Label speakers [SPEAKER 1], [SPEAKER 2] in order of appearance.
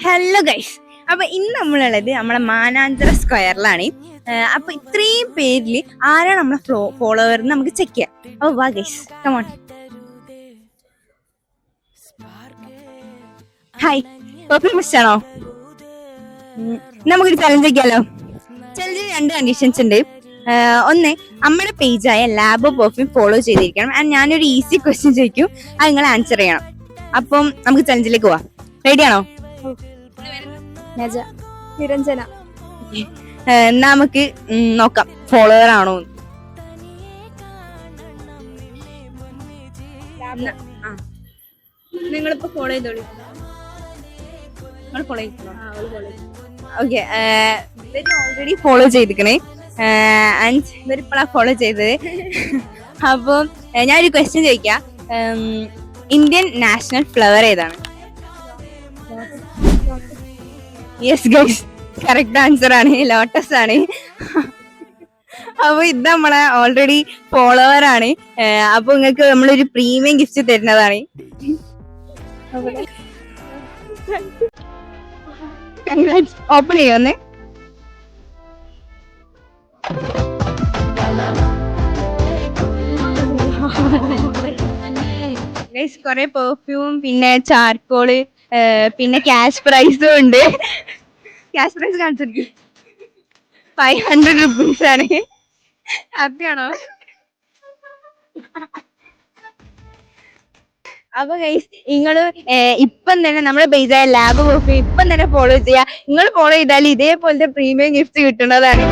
[SPEAKER 1] Hello guys, അപ്പൊ ഇന്ന് നമ്മളുള്ളത് നമ്മളെ മാനാഞ്ചിറ സ്ക്വയറിലാണ്. അപ്പൊ ഇത്രയും പേരിൽ ആരാണ് നമ്മളെ ഫോളോവർ എന്ന് നമുക്ക് ചെക്ക് ചെയ്യാം. അപ്പൊ വാ ഗൈസ്, കമോൺ. ഹായ്, പെർഫ്യൂം ഇഷ്ടാണോ? നമുക്കൊരു ചലഞ്ച് ഒക്കെയല്ലോ. ചലഞ്ചിന് 2 കണ്ടീഷൻസ് ഉണ്ട്. ഒന്ന്, നമ്മുടെ പേജായ ലാബ് പെർഫ്യൂം ഫോളോ ചെയ്തിരിക്കണം. ആൻഡ് ഞാനൊരു ഈസി ക്വസ്റ്റ്യൻ ചോദിക്കും, അത് നിങ്ങൾ ആൻസർ ചെയ്യണം. അപ്പം നമുക്ക് ചലഞ്ചിലേക്ക് പോവാം. റെഡിയാണോ?
[SPEAKER 2] നിരഞ്ജന.
[SPEAKER 1] നമുക്ക് നോക്കാം ഫോളോവർ ആണോ. നിങ്ങളിപ്പോ ഫോളോ ചെയ്തോളൂ. ഓക്കെ, ഓൾറെഡി ഫോളോ ചെയ്തിക്കണേ. ആൻഡ് ഇവരിപ്പോഴാ ഫോളോ ചെയ്തത്. അപ്പം ഞാനൊരു ക്വസ്റ്റ്യൻ ചോദിക്കാം. ഇന്ത്യൻ നാഷണൽ ഫ്ലവർ ഏതാണ്? യെസ് ഗൈസ്, കറക്റ്റ് ആൻസർ ആണ്, ലോട്ടസ് ആണ്. അപ്പൊ ഇത് നമ്മളെ ഓൾറെഡി ഫോളോവർ ആണ്. അപ്പൊ നിങ്ങൾക്ക് നമ്മളൊരു പ്രീമിയം ഗിഫ്റ്റ് തരുന്നതാണ്. ഓപ്പൺ ചെയ്യുന്നേ. കൊറേ പെർഫ്യൂം, പിന്നെ ചാർക്കോള്, പിന്നെ ക്യാഷ് പ്രൈസും ഉണ്ട്. ക്യാഷ് പ്രൈസ് കാണിച്ചിരിക്കും, 500 rupees ആണ്. ഹാപ്പിയാണോ? അപ്പൊ ഗൈസ്, നിങ്ങള് ഇപ്പം തന്നെ നമ്മുടെ ബേസായ ലാബ് പെർഫ്യൂം ഇപ്പം തന്നെ ഫോളോ ചെയ്യാ. നിങ്ങൾ ഫോളോ ചെയ്താൽ ഇതേപോലത്തെ പ്രീമിയം ഗിഫ്റ്റ് കിട്ടുന്നതാണ്.